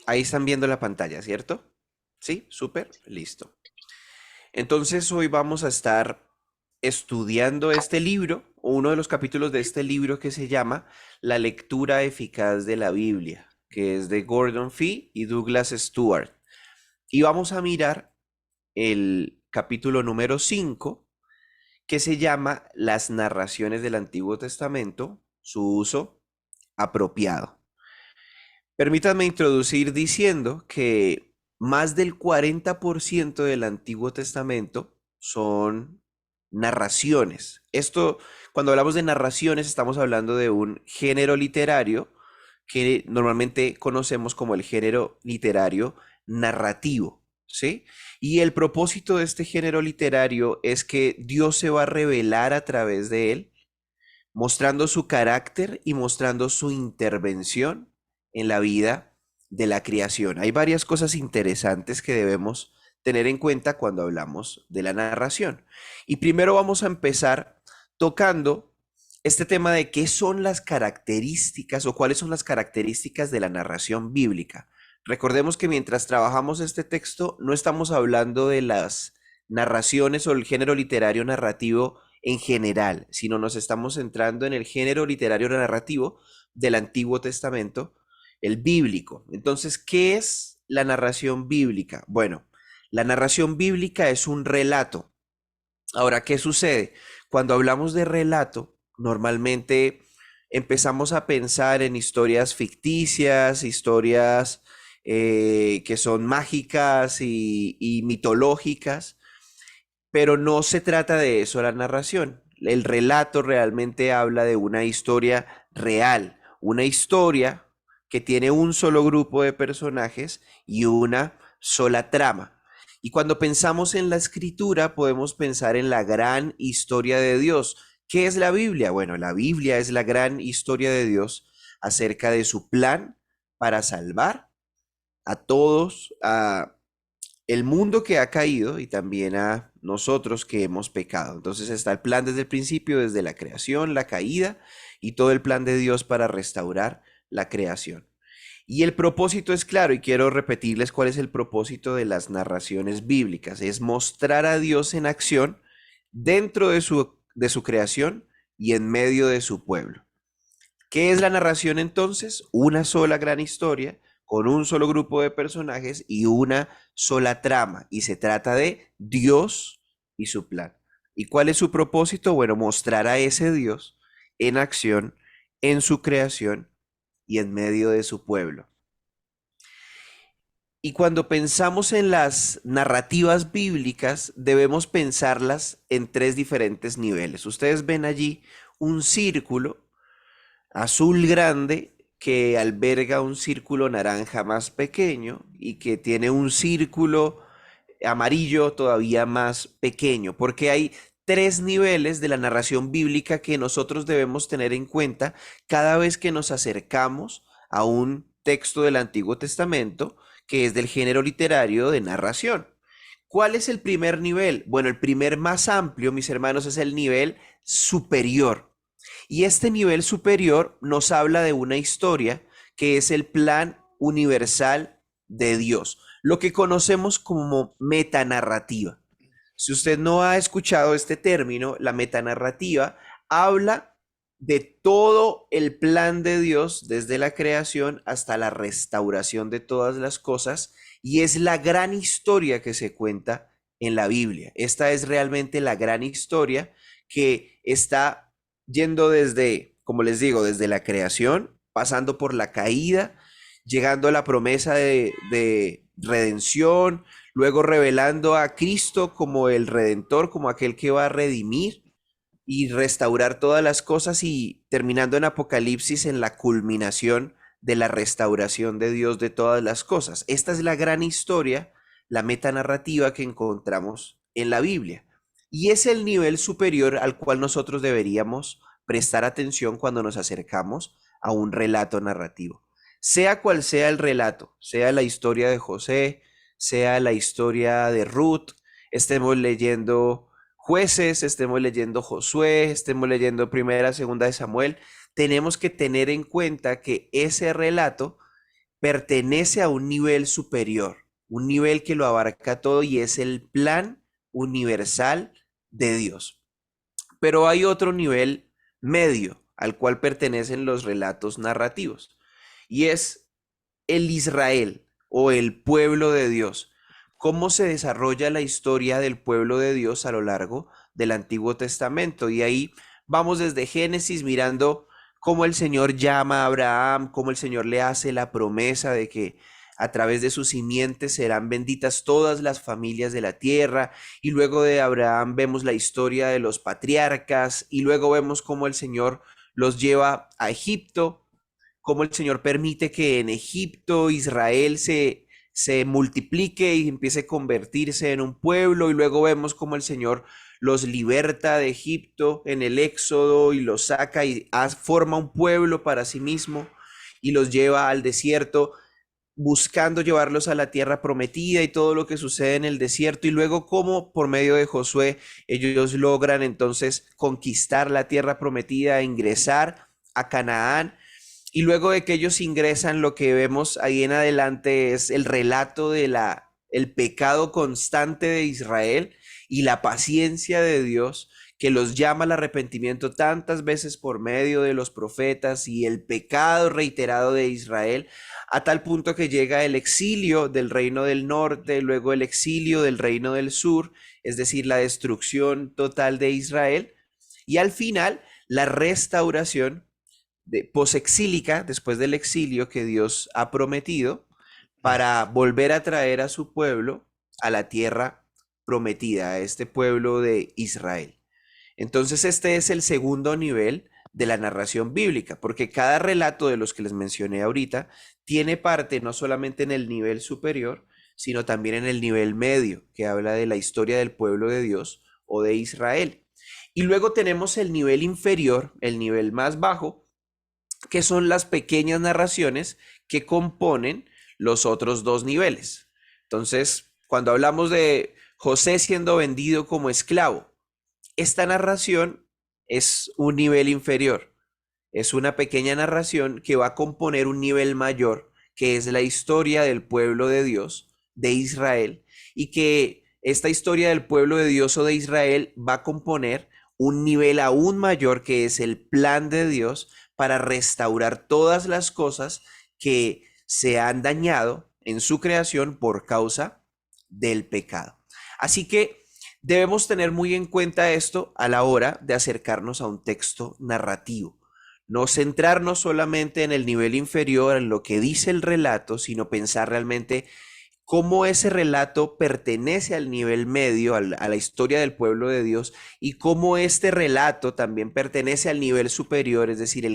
Ahí están viendo la pantalla, ¿cierto? Sí, súper, listo. Entonces hoy vamos a estar estudiando este libro, o uno de los capítulos de este libro que se llama La lectura eficaz de la Biblia, que es de Gordon Fee y Douglas Stewart. Y vamos a mirar el capítulo número 5, que se llama Las narraciones del Antiguo Testamento, su uso apropiado. Permítanme introducir diciendo que más del 40% del Antiguo Testamento son narraciones. Esto, cuando hablamos de narraciones, estamos hablando de un género literario que normalmente conocemos como el género literario narrativo, ¿sí? Y el propósito de este género literario es que Dios se va a revelar a través de él, mostrando su carácter y mostrando su intervención en la vida de la creación. Hay varias cosas interesantes que debemos tener en cuenta cuando hablamos de la narración. Y primero vamos a empezar tocando este tema de qué son las características o cuáles son las características de la narración bíblica. Recordemos que mientras trabajamos este texto no estamos hablando de las narraciones o el género literario narrativo en general, sino nos estamos centrando en el género literario narrativo del Antiguo Testamento, el bíblico. Entonces, ¿qué es la narración bíblica? Bueno, la narración bíblica es un relato. Ahora, ¿qué sucede? Cuando hablamos de relato, normalmente empezamos a pensar en historias ficticias, historias que son mágicas y mitológicas, pero no se trata de eso la narración. El relato realmente habla de una historia real, una historia que tiene un solo grupo de personajes y una sola trama. Y cuando pensamos en la escritura, podemos pensar en la gran historia de Dios. ¿Qué es la Biblia? Bueno, la Biblia es la gran historia de Dios acerca de su plan para salvar a todos, a el mundo que ha caído y también a nosotros que hemos pecado. Entonces está el plan desde el principio, desde la creación, la caída y todo el plan de Dios para restaurar la creación. Y el propósito es claro, y quiero repetirles cuál es el propósito de las narraciones bíblicas. Es mostrar a Dios en acción dentro de su creación y en medio de su pueblo. ¿Qué es la narración entonces? Una sola gran historia con un solo grupo de personajes y una sola trama. Y se trata de Dios y su plan. ¿Y cuál es su propósito? Bueno, mostrar a ese Dios en acción, en su creación y en medio de su pueblo. Y cuando pensamos en las narrativas bíblicas, debemos pensarlas en tres diferentes niveles. Ustedes ven allí un círculo azul grande que alberga un círculo naranja más pequeño y que tiene un círculo amarillo todavía más pequeño, porque hay tres niveles de la narración bíblica que nosotros debemos tener en cuenta cada vez que nos acercamos a un texto del Antiguo Testamento que es del género literario de narración. ¿Cuál es el primer nivel? Bueno, el primer más amplio, mis hermanos, es el nivel superior. Y este nivel superior nos habla de una historia que es el plan universal de Dios, lo que conocemos como metanarrativa. Si usted no ha escuchado este término, la metanarrativa habla de todo el plan de Dios desde la creación hasta la restauración de todas las cosas y es la gran historia que se cuenta en la Biblia. Esta es realmente la gran historia que está yendo desde, como les digo, desde la creación, pasando por la caída, llegando a la promesa de redención, luego revelando a Cristo como el redentor, como aquel que va a redimir y restaurar todas las cosas y terminando en Apocalipsis en la culminación de la restauración de Dios de todas las cosas. Esta es la gran historia, la metanarrativa que encontramos en la Biblia. Y es el nivel superior al cual nosotros deberíamos prestar atención cuando nos acercamos a un relato narrativo. Sea cual sea el relato, sea la historia de José, sea la historia de Ruth, estemos leyendo Jueces, estemos leyendo Josué, estemos leyendo Primera, Segunda de Samuel, tenemos que tener en cuenta que ese relato pertenece a un nivel superior, un nivel que lo abarca todo y es el plan universal de Dios. Pero hay otro nivel medio al cual pertenecen los relatos narrativos y es el Israel o el pueblo de Dios. ¿Cómo se desarrolla la historia del pueblo de Dios a lo largo del Antiguo Testamento? Y ahí vamos desde Génesis mirando cómo el Señor llama a Abraham, cómo el Señor le hace la promesa de que a través de sus simientes serán benditas todas las familias de la tierra. Y luego de Abraham vemos la historia de los patriarcas y luego vemos cómo el Señor los lleva a Egipto, cómo el Señor permite que en Egipto Israel se multiplique y empiece a convertirse en un pueblo, y luego vemos cómo el Señor los liberta de Egipto en el Éxodo y los saca y forma un pueblo para sí mismo y los lleva al desierto buscando llevarlos a la tierra prometida y todo lo que sucede en el desierto, y luego cómo por medio de Josué ellos logran entonces conquistar la tierra prometida, ingresar a Canaán. Y luego de que ellos ingresan, lo que vemos ahí en adelante es el relato de el pecado constante de Israel y la paciencia de Dios que los llama al arrepentimiento tantas veces por medio de los profetas y el pecado reiterado de Israel, a tal punto que llega el exilio del reino del norte, luego el exilio del reino del sur, es decir, la destrucción total de Israel, y al final la restauración posexílica, después del exilio que Dios ha prometido, para volver a traer a su pueblo a la tierra prometida, a este pueblo de Israel. Entonces este es el segundo nivel de la narración bíblica, porque cada relato de los que les mencioné ahorita tiene parte no solamente en el nivel superior, sino también en el nivel medio, que habla de la historia del pueblo de Dios o de Israel. Y luego tenemos el nivel inferior, el nivel más bajo, que son las pequeñas narraciones que componen los otros dos niveles. Entonces, cuando hablamos de José siendo vendido como esclavo, esta narración es un nivel inferior. Es una pequeña narración que va a componer un nivel mayor, que es la historia del pueblo de Dios, de Israel, y que esta historia del pueblo de Dios o de Israel va a componer un nivel aún mayor, que es el plan de Dios para restaurar todas las cosas que se han dañado en su creación por causa del pecado. Así que debemos tener muy en cuenta esto a la hora de acercarnos a un texto narrativo. No centrarnos solamente en el nivel inferior, en lo que dice el relato, sino pensar realmente cómo ese relato pertenece al nivel medio, a la historia del pueblo de Dios, y cómo este relato también pertenece al nivel superior, es decir,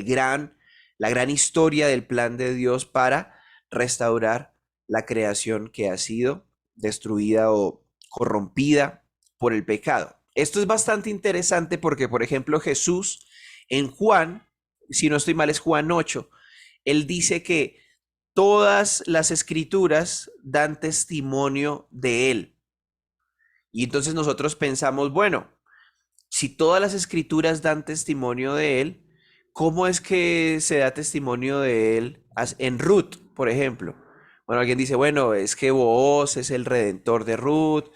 la gran historia del plan de Dios para restaurar la creación que ha sido destruida o corrompida por el pecado. Esto es bastante interesante porque, por ejemplo, Jesús en Juan, si no estoy mal, es Juan 8, él dice que todas las escrituras dan testimonio de él. Y entonces nosotros pensamos, bueno, si todas las escrituras dan testimonio de él, ¿cómo es que se da testimonio de él en Ruth, por ejemplo? Bueno, alguien dice, bueno, es que Booz es el redentor de Ruth,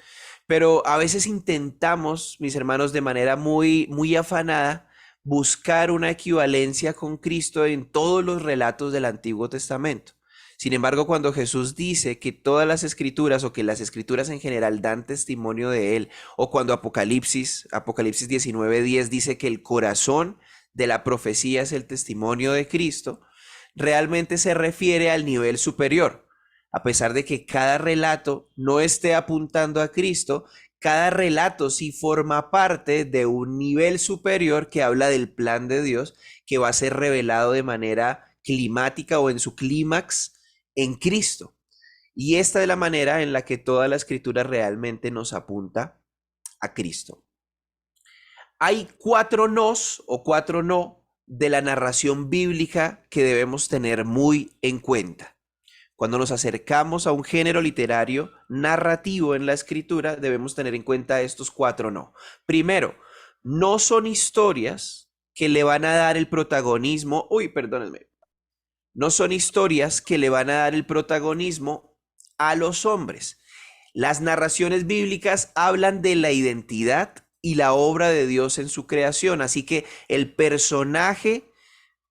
pero a veces intentamos, mis hermanos, de manera muy, muy afanada, buscar una equivalencia con Cristo en todos los relatos del Antiguo Testamento. Sin embargo, cuando Jesús dice que todas las escrituras o que las escrituras en general dan testimonio de él, o cuando Apocalipsis 19:10 dice que el corazón de la profecía es el testimonio de Cristo, realmente se refiere al nivel superior. A pesar de que cada relato no esté apuntando a Cristo, cada relato sí forma parte de un nivel superior que habla del plan de Dios que va a ser revelado de manera climática o en su clímax en Cristo. Y esta es la manera en la que toda la escritura realmente nos apunta a Cristo. Hay cuatro nos o cuatro no de la narración bíblica que debemos tener muy en cuenta. Cuando nos acercamos a un género literario narrativo en la escritura, debemos tener en cuenta estos cuatro no. Primero, no son historias que le van a dar el protagonismo, perdónenme, no son historias que le van a dar el protagonismo a los hombres. Las narraciones bíblicas hablan de la identidad y la obra de Dios en su creación, así que el personaje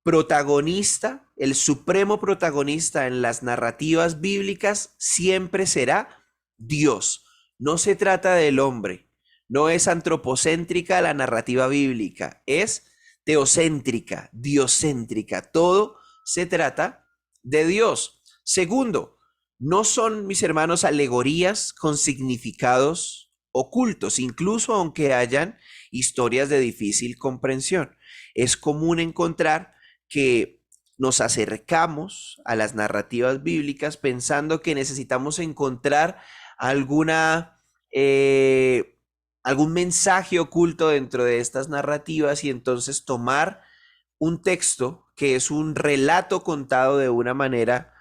protagonista, el supremo protagonista en las narrativas bíblicas siempre será Dios. No se trata del hombre, no es antropocéntrica la narrativa bíblica, es teocéntrica, diocéntrica. Todo se trata de Dios. Segundo, no son, mis hermanos, alegorías con significados ocultos, incluso aunque hayan historias de difícil comprensión. Es común encontrar que nos acercamos a las narrativas bíblicas pensando que necesitamos encontrar alguna, algún mensaje oculto dentro de estas narrativas y entonces tomar un texto que es un relato contado de una manera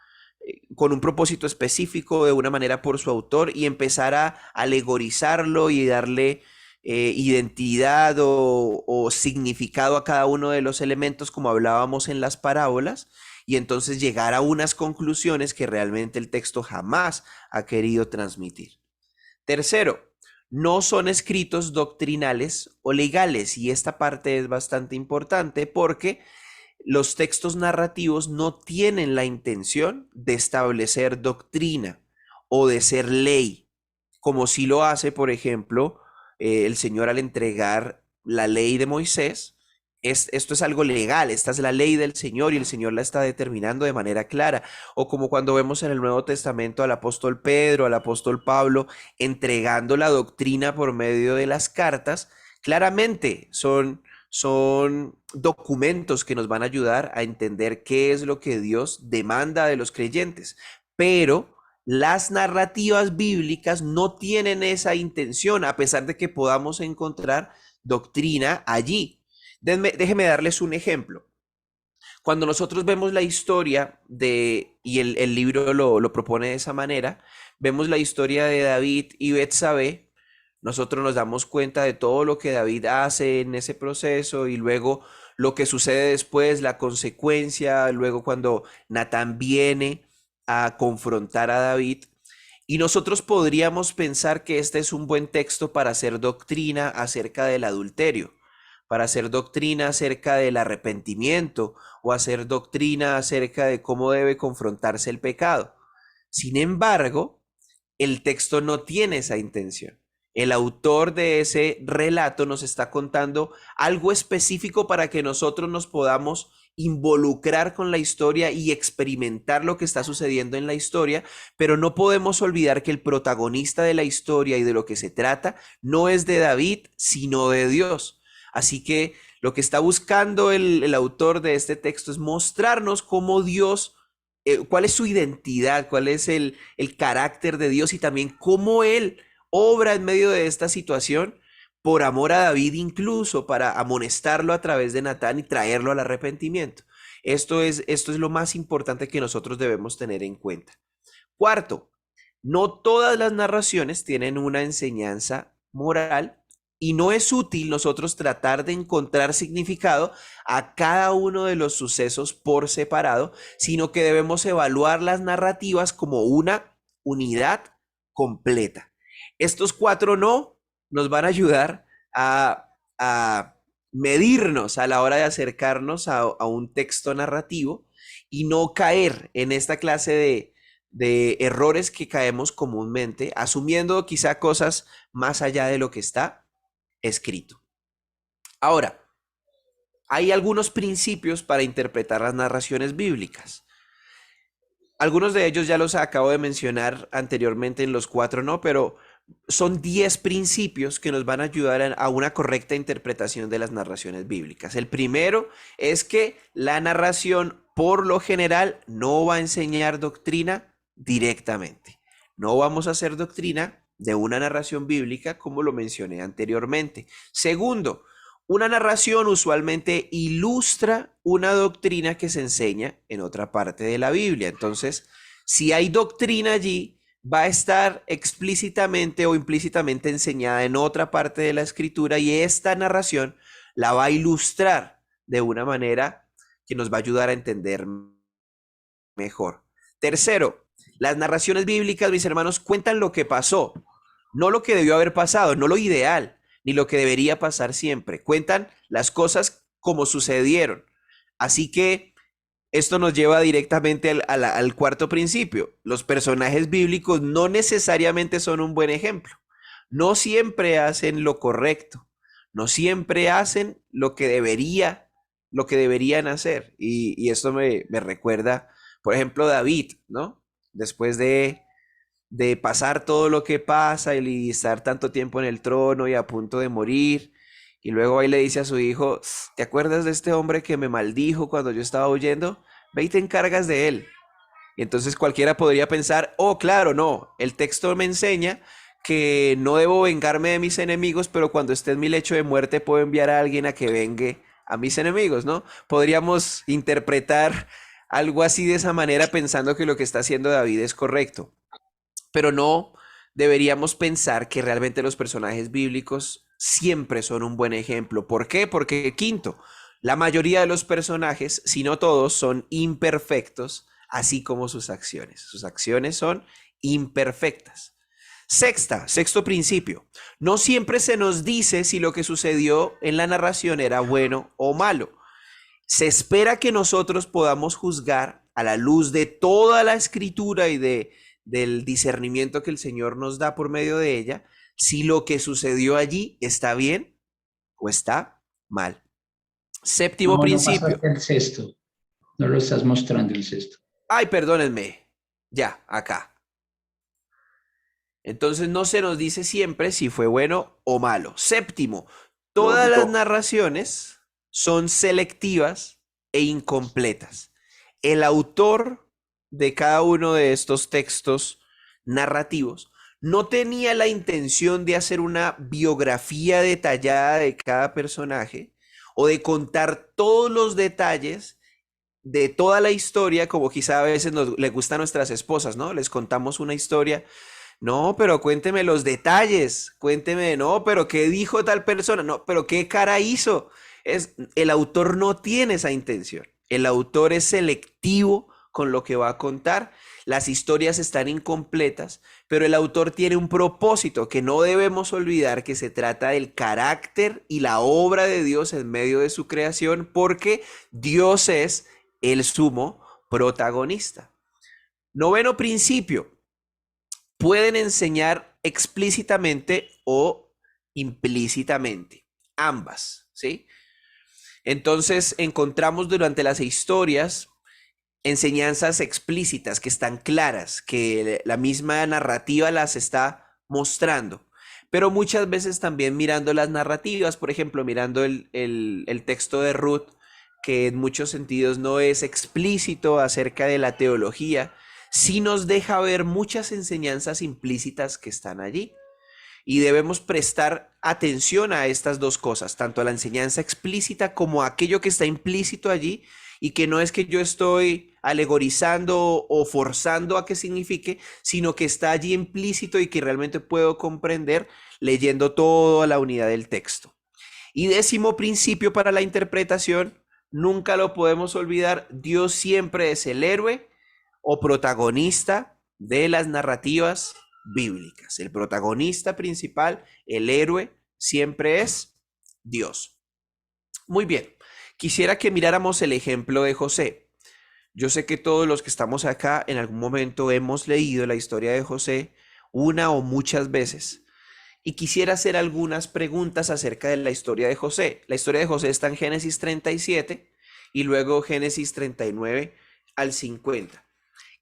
con un propósito específico, de una manera por su autor, y empezar a alegorizarlo y darle identidad o significado a cada uno de los elementos, como hablábamos en las parábolas, y entonces llegar a unas conclusiones que realmente el texto jamás ha querido transmitir. Tercero, no son escritos doctrinales o legales, y esta parte es bastante importante porque los textos narrativos no tienen la intención de establecer doctrina o de ser ley, como si lo hace, por ejemplo, el Señor al entregar la ley de Moisés. Esto es algo legal, esta es la ley del Señor y el Señor la está determinando de manera clara. O como cuando vemos en el Nuevo Testamento al apóstol Pedro, al apóstol Pablo, entregando la doctrina por medio de las cartas, claramente son documentos que nos van a ayudar a entender qué es lo que Dios demanda de los creyentes. Pero las narrativas bíblicas no tienen esa intención, a pesar de que podamos encontrar doctrina allí. Déjenme darles un ejemplo. Cuando nosotros vemos la historia y el libro lo propone de esa manera, vemos la historia de David y Betsabé, nosotros nos damos cuenta de todo lo que David hace en ese proceso y luego lo que sucede después, la consecuencia, luego cuando Natán viene a confrontar a David. Y nosotros podríamos pensar que este es un buen texto para hacer doctrina acerca del adulterio, para hacer doctrina acerca del arrepentimiento o hacer doctrina acerca de cómo debe confrontarse el pecado. Sin embargo, el texto no tiene esa intención. El autor de ese relato nos está contando algo específico para que nosotros nos podamos involucrar con la historia y experimentar lo que está sucediendo en la historia, pero no podemos olvidar que el protagonista de la historia y de lo que se trata no es de David, sino de Dios. Así que lo que está buscando el autor de este texto es mostrarnos cómo Dios, cuál es su identidad, cuál es el carácter de Dios y también cómo Él obra en medio de esta situación por amor a David, incluso para amonestarlo a través de Natán y traerlo al arrepentimiento. Esto es lo más importante que nosotros debemos tener en cuenta. Cuarto, no todas las narraciones tienen una enseñanza moral y no es útil nosotros tratar de encontrar significado a cada uno de los sucesos por separado, sino que debemos evaluar las narrativas como una unidad completa. Estos cuatro no nos van a ayudar a medirnos a la hora de acercarnos a un texto narrativo y no caer en esta clase de errores que caemos comúnmente, asumiendo quizá cosas más allá de lo que está escrito. Ahora, hay algunos principios para interpretar las narraciones bíblicas. Algunos de ellos ya los acabo de mencionar anteriormente en los cuatro, ¿no? Pero son 10 principios que nos van a ayudar a una correcta interpretación de las narraciones bíblicas. El primero es que la narración, por lo general, no va a enseñar doctrina directamente. No vamos a hacer doctrina de una narración bíblica como lo mencioné anteriormente. Segundo, una narración usualmente ilustra una doctrina que se enseña en otra parte de la Biblia. Entonces, si hay doctrina allí, va a estar explícitamente o implícitamente enseñada en otra parte de la escritura y esta narración la va a ilustrar de una manera que nos va a ayudar a entender mejor. Tercero, las narraciones bíblicas, mis hermanos, cuentan lo que pasó, no lo que debió haber pasado, no lo ideal, ni lo que debería pasar siempre. Cuentan las cosas como sucedieron. Así que esto nos lleva directamente al cuarto principio. Los personajes bíblicos no necesariamente son un buen ejemplo. No siempre hacen lo correcto. No siempre hacen lo que deberían hacer. Y esto me recuerda, por ejemplo, David, ¿no? Después de pasar todo lo que pasa y estar tanto tiempo en el trono y a punto de morir. Y luego ahí le dice a su hijo, ¿te acuerdas de este hombre que me maldijo cuando yo estaba huyendo? Ve y te encargas de él. Y entonces cualquiera podría pensar, oh, claro, no, el texto me enseña que no debo vengarme de mis enemigos, pero cuando esté en mi lecho de muerte puedo enviar a alguien a que vengue a mis enemigos, ¿no? Podríamos interpretar algo así de esa manera pensando que lo que está haciendo David es correcto, pero no deberíamos pensar que realmente los personajes bíblicos siempre son un buen ejemplo. ¿Por qué? Porque quinto, la mayoría de los personajes, si no todos, son imperfectos, así como sus acciones. Sus acciones son imperfectas. Sexto principio. No siempre se nos dice si lo que sucedió en la narración era bueno o malo. Se espera que nosotros podamos juzgar a la luz de toda la escritura y del discernimiento que el Señor nos da por medio de ella, si lo que sucedió allí está bien o está mal. Séptimo No, no principio. pasaste el sexto. No lo estás mostrando el sexto. Ay, perdónenme. Ya, acá. Entonces no se nos dice siempre si fue bueno o malo. Séptimo, todas las narraciones son selectivas e incompletas. El autor de cada uno de estos textos narrativos no tenía la intención de hacer una biografía detallada de cada personaje o de contar todos los detalles de toda la historia, como quizá a veces le gusta a nuestras esposas, ¿no? Les contamos una historia. No, pero cuénteme los detalles, cuénteme, no, pero qué dijo tal persona, no, pero qué cara hizo. El autor no tiene esa intención. El autor es selectivo con lo que va a contar. Las historias están incompletas, pero el autor tiene un propósito que no debemos olvidar, que se trata del carácter y la obra de Dios en medio de su creación, porque Dios es el sumo protagonista. Noveno principio, pueden enseñar explícitamente o implícitamente, ambas, ¿sí? Entonces encontramos durante las historias enseñanzas explícitas que están claras, que la misma narrativa las está mostrando, pero muchas veces también mirando las narrativas, por ejemplo, mirando el texto de Ruth, que en muchos sentidos no es explícito acerca de la teología, sí nos deja ver muchas enseñanzas implícitas que están allí. Y debemos prestar atención a estas dos cosas, tanto a la enseñanza explícita como a aquello que está implícito allí y que no es que yo estoy alegorizando o forzando a que signifique, sino que está allí implícito y que realmente puedo comprender leyendo toda la unidad del texto. Y décimo principio para la interpretación, nunca lo podemos olvidar, Dios siempre es el héroe o protagonista de las narrativas bíblicas. El protagonista principal, el héroe, siempre es Dios. Muy bien, quisiera que miráramos el ejemplo de José. Yo sé que todos los que estamos acá en algún momento hemos leído la historia de José una o muchas veces. Y quisiera hacer algunas preguntas acerca de la historia de José. La historia de José está en Génesis 37 y luego Génesis 39 al 50.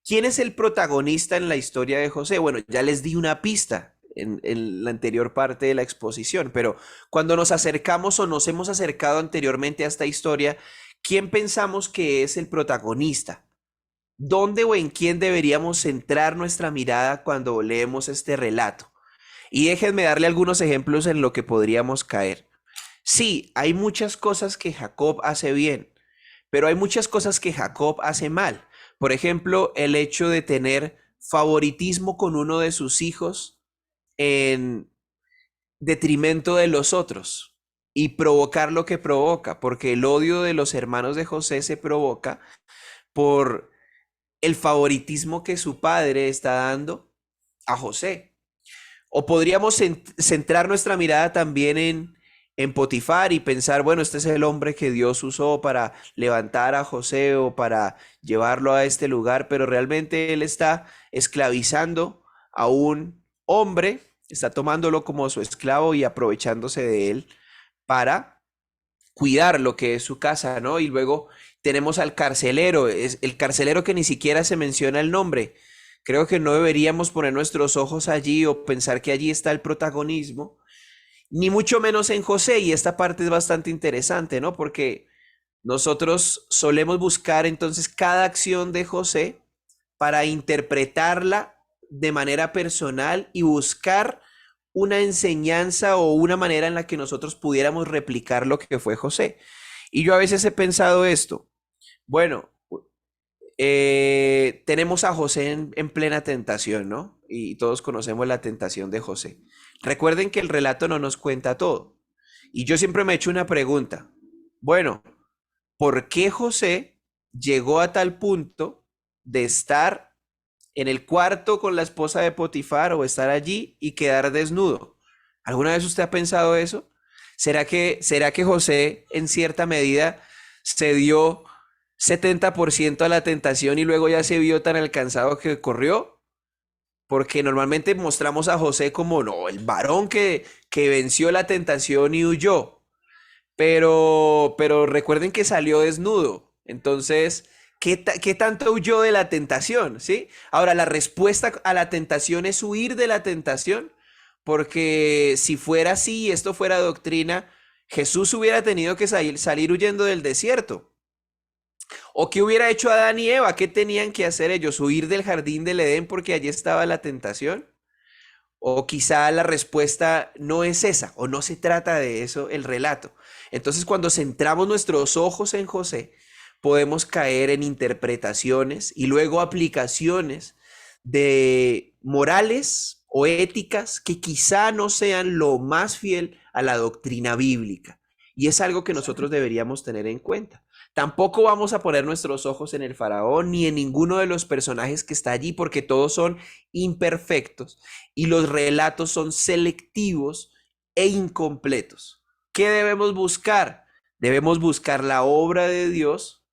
¿Quién es el protagonista en la historia de José? Bueno, ya les di una pista en la anterior parte de la exposición, pero cuando nos acercamos o nos hemos acercado anteriormente a esta historia, ¿quién pensamos que es el protagonista? ¿Dónde o en quién deberíamos centrar nuestra mirada cuando leemos este relato? Y déjenme darle algunos ejemplos en lo que podríamos caer. Sí, hay muchas cosas que Jacob hace bien, pero hay muchas cosas que Jacob hace mal. Por ejemplo, el hecho de tener favoritismo con uno de sus hijos en detrimento de los otros y provocar lo que provoca, porque el odio de los hermanos de José se provoca por el favoritismo que su padre está dando a José. O podríamos centrar nuestra mirada también en Potifar y pensar, bueno, este es el hombre que Dios usó para levantar a José o para llevarlo a este lugar, pero realmente él está esclavizando a un hombre, está tomándolo como su esclavo y aprovechándose de él para cuidar lo que es su casa, ¿no? Y luego tenemos al carcelero, es el carcelero que ni siquiera se menciona el nombre. Creo que no deberíamos poner nuestros ojos allí o pensar que allí está el protagonismo, ni mucho menos en José. Y esta parte es bastante interesante, ¿no? Porque nosotros solemos buscar entonces cada acción de José para interpretarla de manera personal y buscar una enseñanza o una manera en la que nosotros pudiéramos replicar lo que fue José. Y yo a veces he pensado esto, bueno, tenemos a José en plena tentación, ¿no? Y todos conocemos la tentación de José. Recuerden que el relato no nos cuenta todo. Y yo siempre me he hecho una pregunta. Bueno, ¿por qué José llegó a tal punto de estar en el cuarto con la esposa de Potifar o estar allí y quedar desnudo? ¿Alguna vez usted ha pensado eso? ¿Será que José en cierta medida se dio 70% a la tentación y luego ya se vio tan alcanzado que corrió? Porque normalmente mostramos a José como no, el varón que venció la tentación y huyó. Pero recuerden que salió desnudo. Entonces, ¿qué tanto huyó de la tentación? ¿Sí? Ahora, la respuesta a la tentación es huir de la tentación, porque si fuera así y esto fuera doctrina, Jesús hubiera tenido que salir huyendo del desierto. ¿O qué hubiera hecho Adán y Eva? ¿Qué tenían que hacer ellos? ¿Huir del jardín del Edén porque allí estaba la tentación? O quizá la respuesta no es esa, o no se trata de eso el relato. Entonces, cuando centramos nuestros ojos en José, podemos caer en interpretaciones y luego aplicaciones de morales o éticas que quizá no sean lo más fiel a la doctrina bíblica. Y es algo que nosotros deberíamos tener en cuenta. Tampoco vamos a poner nuestros ojos en el faraón ni en ninguno de los personajes que está allí, porque todos son imperfectos y los relatos son selectivos e incompletos. ¿Qué debemos buscar? Debemos buscar la obra de Dios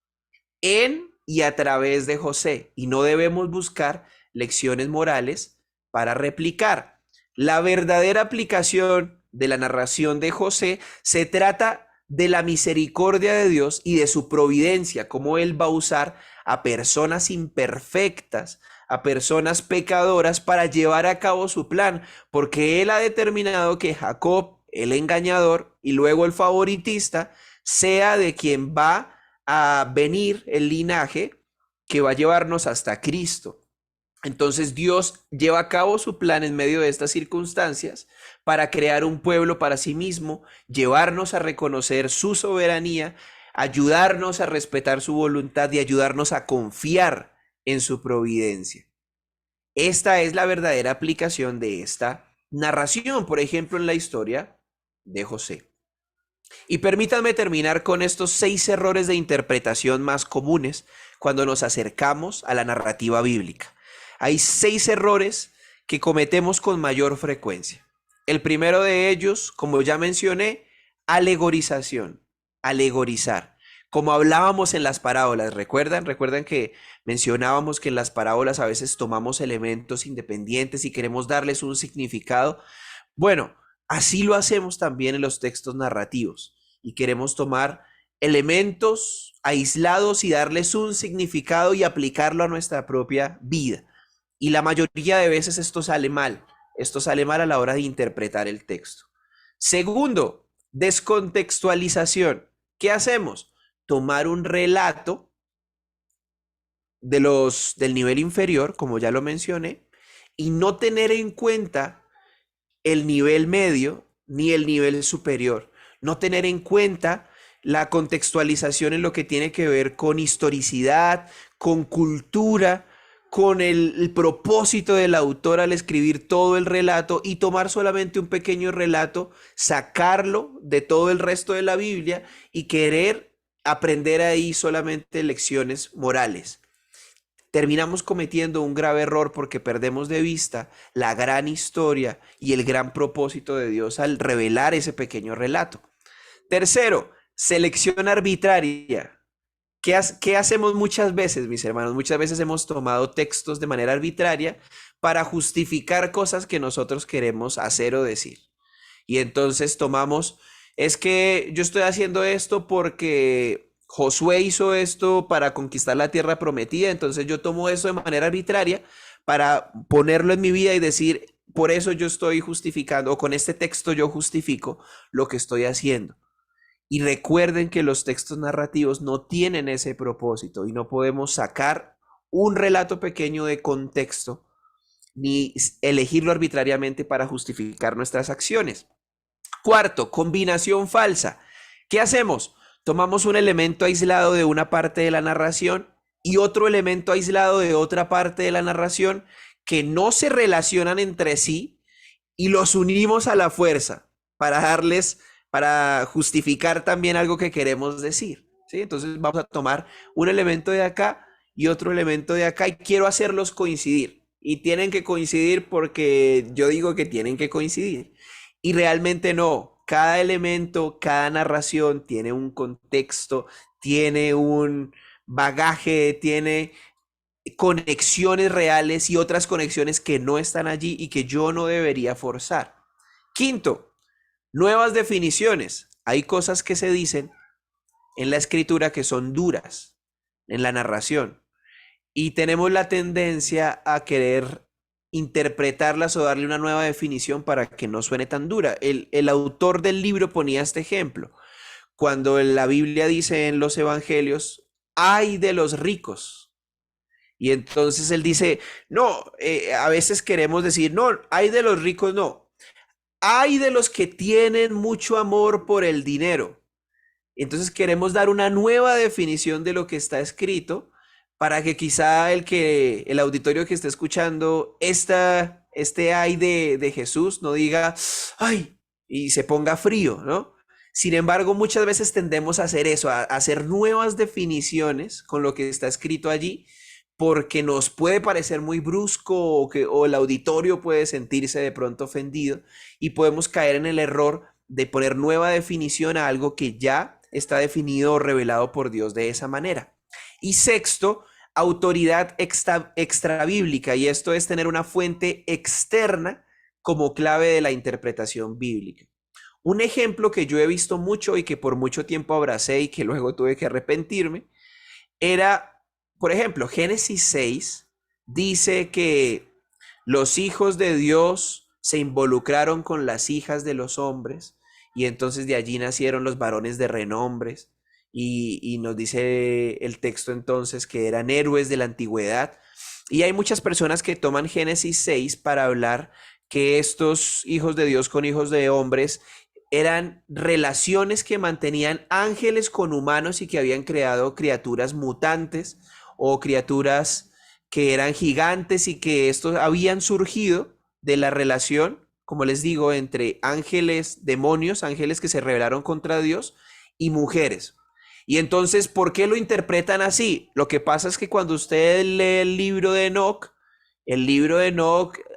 en y a través de José, y no debemos buscar lecciones morales para replicar. La verdadera aplicación de la narración de José se trata de la misericordia de Dios y de su providencia, cómo Él va a usar a personas imperfectas, a personas pecadoras para llevar a cabo su plan, porque Él ha determinado que Jacob, el engañador y luego el favoritista, sea de quien va a venir el linaje que va a llevarnos hasta Cristo. Entonces Dios lleva a cabo su plan en medio de estas circunstancias para crear un pueblo para sí mismo, llevarnos a reconocer su soberanía, ayudarnos a respetar su voluntad y ayudarnos a confiar en su providencia. Esta es la verdadera aplicación de esta narración, por ejemplo, en la historia de José. Y permítanme terminar con estos 6 errores de interpretación más comunes cuando nos acercamos a la narrativa bíblica. Hay 6 errores que cometemos con mayor frecuencia. El primero de ellos, como ya mencioné, alegorización, alegorizar. Como hablábamos en las parábolas, ¿recuerdan? Recuerdan que mencionábamos que en las parábolas a veces tomamos elementos independientes y queremos darles un significado. Bueno, así lo hacemos también en los textos narrativos y queremos tomar elementos aislados y darles un significado y aplicarlo a nuestra propia vida. Y la mayoría de veces esto sale mal. Esto sale mal a la hora de interpretar el texto. Segundo, descontextualización. ¿Qué hacemos? Tomar un relato del nivel inferior, como ya lo mencioné, y no tener en cuenta el nivel medio ni el nivel superior. No tener en cuenta la contextualización en lo que tiene que ver con historicidad, con cultura, con el propósito del autor al escribir todo el relato y tomar solamente un pequeño relato, sacarlo de todo el resto de la Biblia y querer aprender ahí solamente lecciones morales. terminamos cometiendo un grave error porque perdemos de vista la gran historia y el gran propósito de Dios al revelar ese pequeño relato. Tercero, selección arbitraria. ¿Qué hacemos muchas veces, mis hermanos? Muchas veces hemos tomado textos de manera arbitraria para justificar cosas que nosotros queremos hacer o decir. Y entonces tomamos, es que yo estoy haciendo esto porque Josué hizo esto para conquistar la tierra prometida, entonces yo tomo eso de manera arbitraria para ponerlo en mi vida y decir, por eso yo estoy justificando, o con este texto yo justifico lo que estoy haciendo. Y recuerden que los textos narrativos no tienen ese propósito y no podemos sacar un relato pequeño de contexto ni elegirlo arbitrariamente para justificar nuestras acciones. Cuarto, combinación falsa. ¿Qué hacemos? Tomamos un elemento aislado de una parte de la narración y otro elemento aislado de otra parte de la narración que no se relacionan entre sí y los unimos a la fuerza para justificar también algo que queremos decir, ¿sí? Entonces vamos a tomar un elemento de acá y otro elemento de acá y quiero hacerlos coincidir. Y tienen que coincidir porque yo digo que tienen que coincidir. Y realmente no. Cada elemento, cada narración tiene un contexto, tiene un bagaje, tiene conexiones reales y otras conexiones que no están allí y que yo no debería forzar. Quinto, nuevas definiciones. Hay cosas que se dicen en la escritura que son duras en la narración y tenemos la tendencia a querer interpretarlas o darle una nueva definición para que no suene tan dura. El autor del libro ponía este ejemplo. Cuando la Biblia dice en los evangelios, ay de los ricos. Y entonces él dice, no, a veces queremos decir, no, ay de los ricos, no. Hay de los que tienen mucho amor por el dinero. Entonces queremos dar una nueva definición de lo que está escrito para que quizá el auditorio que esté escuchando este ay de Jesús no diga ay y se ponga frío, ¿no? Sin embargo, muchas veces tendemos a hacer eso, a hacer nuevas definiciones con lo que está escrito allí porque nos puede parecer muy brusco o el auditorio puede sentirse de pronto ofendido y podemos caer en el error de poner nueva definición a algo que ya está definido o revelado por Dios de esa manera. Y sexto, autoridad extra bíblica, y esto es tener una fuente externa como clave de la interpretación bíblica. Un ejemplo que yo he visto mucho y que por mucho tiempo abracé y que luego tuve que arrepentirme era, por ejemplo, Génesis 6 dice que los hijos de Dios se involucraron con las hijas de los hombres y entonces de allí nacieron los varones de renombres y nos dice el texto entonces que eran héroes de la antigüedad. Y hay muchas personas que toman Génesis 6 para hablar que estos hijos de Dios con hijos de hombres eran relaciones que mantenían ángeles con humanos y que habían creado criaturas mutantes o criaturas que eran gigantes y que estos habían surgido de la relación, como les digo, entre ángeles, demonios, ángeles que se rebelaron contra Dios y mujeres. Y entonces, ¿por qué lo interpretan así? Lo que pasa es que cuando usted lee el libro de Enoc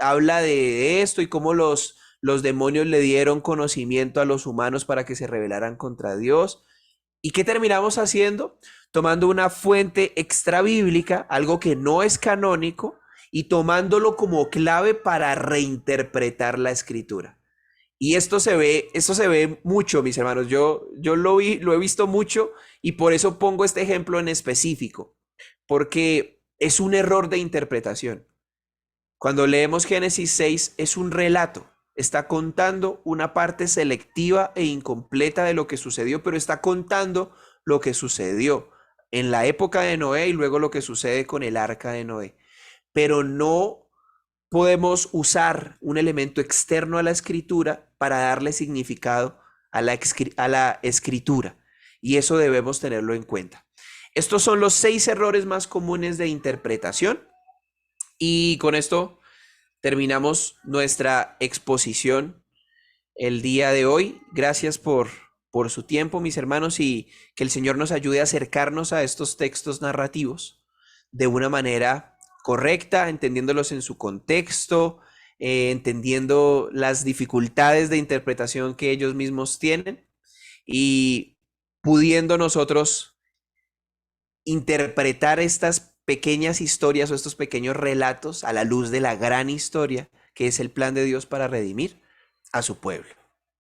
habla de esto y cómo los demonios le dieron conocimiento a los humanos para que se rebelaran contra Dios. ¿Y qué terminamos haciendo? Tomando una fuente extra bíblica, algo que no es canónico, y tomándolo como clave para reinterpretar la escritura. Y esto se ve mucho, mis hermanos. Yo lo he visto mucho y por eso pongo este ejemplo en específico, porque es un error de interpretación. Cuando leemos Génesis 6 es un relato, está contando una parte selectiva e incompleta de lo que sucedió, pero está contando lo que sucedió en la época de Noé y luego lo que sucede con el arca de Noé. Pero no podemos usar un elemento externo a la escritura para darle significado a la escritura. Y eso debemos tenerlo en cuenta. Estos son los 6 errores más comunes de interpretación. Y con esto terminamos nuestra exposición el día de hoy. Gracias por su tiempo, mis hermanos, y que el Señor nos ayude a acercarnos a estos textos narrativos de una manera correcta, entendiéndolos en su contexto, entendiendo las dificultades de interpretación que ellos mismos tienen y pudiendo nosotros interpretar estas pequeñas historias o estos pequeños relatos a la luz de la gran historia que es el plan de Dios para redimir a su pueblo.